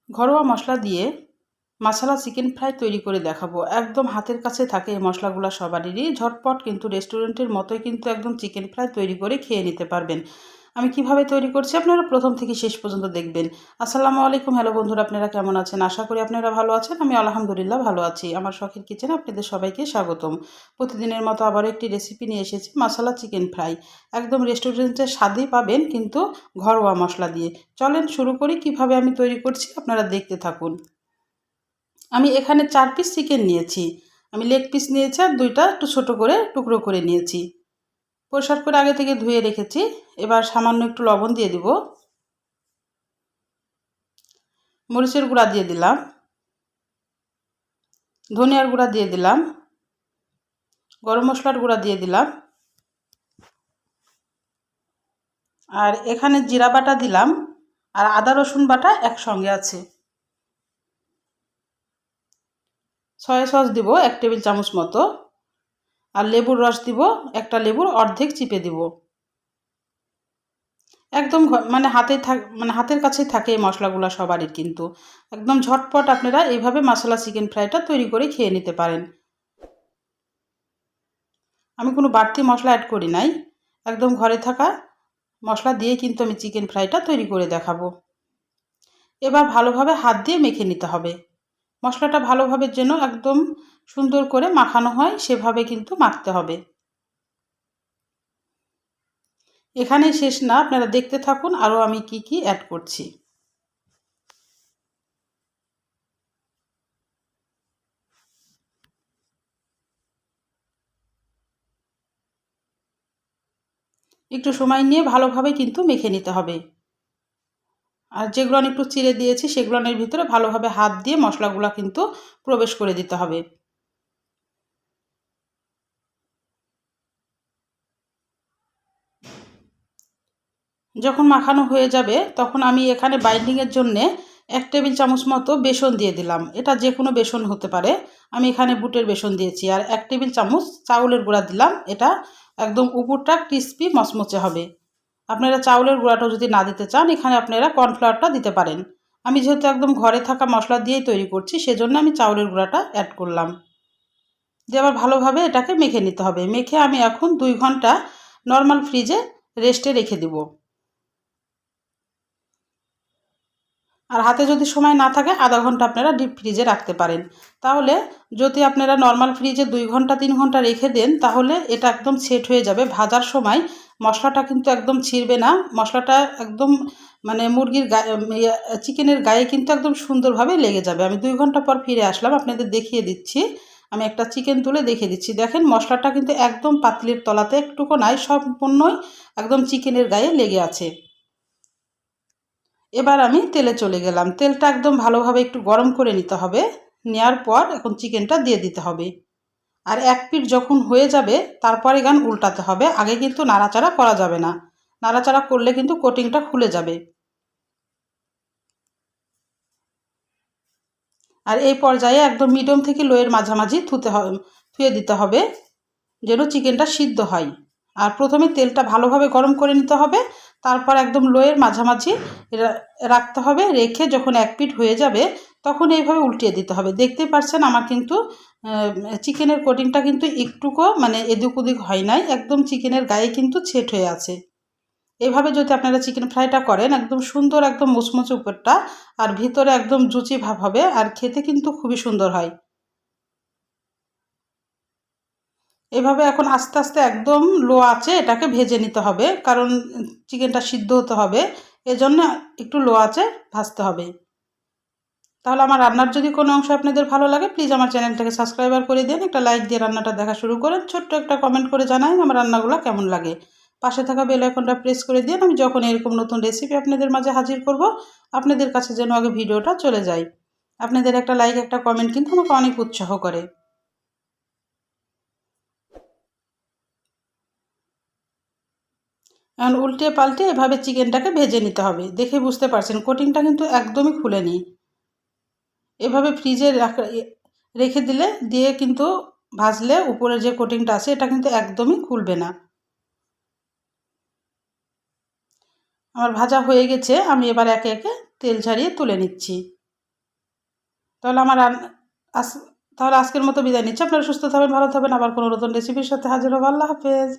ঘরোয়া মশলা দিয়ে মশলা chicken fry তৈরি করে দেখাবো। একদম হাতের কাছে থাকে এই মশলাগুলো সবারই, ঝটপট কিন্তু রেস্টুরেন্টের মতোই কিন্তু একদম চিকেন ফ্রাই তৈরি করে খেয়ে নিতে পারবেন। আমি কিভাবে তৈরি করছি আপনারা প্রথম থেকে শেষ পর্যন্ত দেখবেন। আসসালামু আলাইকুম, হ্যালো বন্ধুরা, আপনারা কেমন আছেন? আশা করি আপনারা ভালো আছেন। আমি আলহামদুলিল্লাহ ভালো আছি। আমার শখের কিচেনে আপনাদের সবাইকে স্বাগতম। প্রতিদিনের মতো আবারও একটি রেসিপি নিয়ে এসেছি, মশলা চিকেন ফ্রাই। একদম রেস্টুরেন্টের স্বাদই পাবেন কিন্তু ঘরোয়া মশলা দিয়ে। চলেন শুরু করি কিভাবে আমি তৈরি করছি, আপনারা দেখতে থাকুন। আমি এখানে 4 পিস চিকেন নিয়েছি। আমি লেগ পিস নিয়েছি আর 2টা একটু ছোটো করে টুকরো করে নিয়েছি। পরিষ্কার করে আগে থেকে ধুয়ে রেখেছি। এবার সামান্য একটু লবণ দিয়ে দিব, মরিচের গুঁড়া দিয়ে দিলাম, ধনিয়ার গুঁড়া দিয়ে দিলাম, গরম মশলার গুঁড়া দিয়ে দিলাম, আর এখানে জিরা বাটা দিলাম, আর আদা রসুন বাটা একসঙ্গে আছে। সয়া সস দিব 1 টেবিল চামচ মতো, আর লেবুর রস দিব, একটা লেবুর অর্ধেক চিপে দিব। একদম হাতের কাছেই থাকে এই মশলাগুলো সবারই, কিন্তু একদম ঝটপট আপনারা এইভাবে মশলা চিকেন ফ্রাইটা তৈরি করে খেয়ে নিতে পারেন। আমি কোনো বাড়তি মশলা অ্যাড করি নাই, একদম ঘরে থাকা মশলা দিয়ে কিন্তু আমি চিকেন ফ্রাইটা তৈরি করে দেখাবো। এবার ভালোভাবে হাত দিয়ে মেখে নিতে হবে। মশলাটা ভালোভাবে যেন একদম সুন্দর করে মাখানো হয় সেভাবে কিন্তু মাখতে হবে। এখানেই শেষ না, আপনারা দেখতে থাকুন আরও আমি কি কি অ্যাড করছি। একটু সময় নিয়ে ভালোভাবে কিন্তু মেখে নিতে হবে। আর যেগুলো আমি একটু চিড়ে দিয়েছি সেগুলোর ভিতরে ভালোভাবে হাত দিয়ে মশলাগুলো কিন্তু প্রবেশ করে দিতে হবে। যখন মাখানো হয়ে যাবে তখন আমি এখানে বাইন্ডিংয়ের জন্যে 1 টেবিল চামচ মতো বেসন দিয়ে দিলাম। এটা যে কোনো বেসন হতে পারে, আমি এখানে বুটের বেসন দিয়েছি। আর 1 টেবিল চামচ চাউলের গুঁড়া দিলাম, এটা একদম উপরটা ক্রিস্পি মচমচে হবে। আপনারা চাউলের গুঁড়াটাও যদি না দিতে চান এখানে আপনারা কর্নফ্লাওয়ারটা দিতে পারেন। আমি যেহেতু একদম ঘরে থাকা মশলা দিয়েই তৈরি করছি সেজন্য আমি চাউলের গুঁড়াটা অ্যাড করলাম। দিয়ে আবার ভালোভাবে এটাকে মেখে নিতে হবে। মেখে আমি এখন 2 ঘন্টা নর্মাল ফ্রিজে রেস্টে রেখে দেব। আর হাতে যদি সময় না থাকে আধা ঘন্টা আপনারা ডিপ ফ্রিজে রাখতে পারেন। তাহলে যদি আপনারা নর্মাল ফ্রিজে 2 ঘন্টা 3 ঘন্টা রেখে দেন তাহলে এটা একদম সেট হয়ে যাবে। ভাজার সময় মশলাটা কিন্তু একদম ছিঁড়বে না। মশলাটা একদম মুরগির গায়ে চিকেনের গায়ে কিন্তু একদম সুন্দরভাবে লেগে যাবে। আমি 2 ঘন্টা পর ফিরে আসলাম, আপনাদের দেখিয়ে দিচ্ছি। আমি একটা চিকেন তুলে দেখিয়ে দিচ্ছি। দেখেন মশলাটা কিন্তু একদম পাতিলের তলাতে একটুকু নাই, সম্পূর্ণই একদম চিকেনের গায়ে লেগে আছে। এবার আমি তেলে চলে গেলাম। তেলটা একদম ভালোভাবে একটু গরম করে নিতে হবে। নেওয়ার পর এখন চিকেনটা দিয়ে দিতে হবে। আর 1 পিঠ যখন হয়ে যাবে তারপরে উল্টাতে হবে। আগে কিন্তু নাড়াচাড়া করা যাবে না। নাড়াচাড়া করলে কিন্তু কোটিংটা খুলে যাবে। আর এই পর্যায়ে একদম মিডিয়াম থেকে লোয়ের মাঝামাঝি থুয়ে দিতে হবে যেন চিকেনটা সিদ্ধ হয়। আর প্রথমে তেলটা ভালোভাবে গরম করে নিতে হবে, তারপর একদম লোয়ের মাঝামাঝি রাখতে হবে। রেখে যখন 1 পিঠ হয়ে যাবে তখন এইভাবে উল্টিয়ে দিতে হবে। দেখতেই পাচ্ছেন আমার কিন্তু চিকেনের কোটিংটা কিন্তু একটুকু এদিক ওদিক হয় নাই, একদম চিকেনের গায়ে কিন্তু ছেট হয়ে আছে। এইভাবে যদি আপনারা চিকেন ফ্রাইটা করেন একদম সুন্দর, একদম মুচমুচে উপরটা আর ভিতরে একদম জুচি ভাব হবে, আর খেতে কিন্তু খুবই সুন্দর হয়। এভাবে এখন আস্তে আস্তে একদম লো আঁচে এটাকে ভেজে নিতে হবে, কারণ চিকেনটা সিদ্ধ হতে হবে, এজন্য একটু লো আঁচে ভাজতে হবে। তাহলে আমার রান্নার যদি কোনো অংশ আপনাদের ভালো লাগে প্লিজ আমার চ্যানেলটাকে সাবস্ক্রাইবার করে দিন, একটা লাইক দিয়ে রান্নাটা দেখা শুরু করেন, ছোট্ট একটা কমেন্ট করে জানান আমার রান্নাগুলো কেমন লাগে। পাশে থাকা বেল আইকনটা প্রেস করে দিন, আমি যখন এরকম নতুন রেসিপি আপনাদের মাঝে হাজির করব আপনাদের কাছে যেন আগে ভিডিওটা চলে যায়। আপনাদের একটা লাইক একটা কমেন্ট কিন্তু আমাকে অনেক উৎসাহ করে। এখন উল্টে পাল্টে এভাবে চিকেনটাকে ভেজে নিতে হবে। দেখে বুঝতে পারছেন কোটিংটা কিন্তু একদমই খুলেনি। এভাবে ফ্রিজে রেখে দিয়ে কিন্তু ভাজলে উপরের যে কোটিংটা আছে এটা কিন্তু একদমই খুলবে না। আমার ভাজা হয়ে গেছে, আমি এবার একে একে তেল ঝারিয়ে তুলে নিচ্ছি। তাহলে আমার আজ তাহলে আজকের মতো বিদায় নিচ্ছি। আপনারা সুস্থ থাকবেন, ভালো থাকবেন। আবার কোনো নতুন রেসিপির সাথে হাজির হবো। আল্লাহ হাফেজ।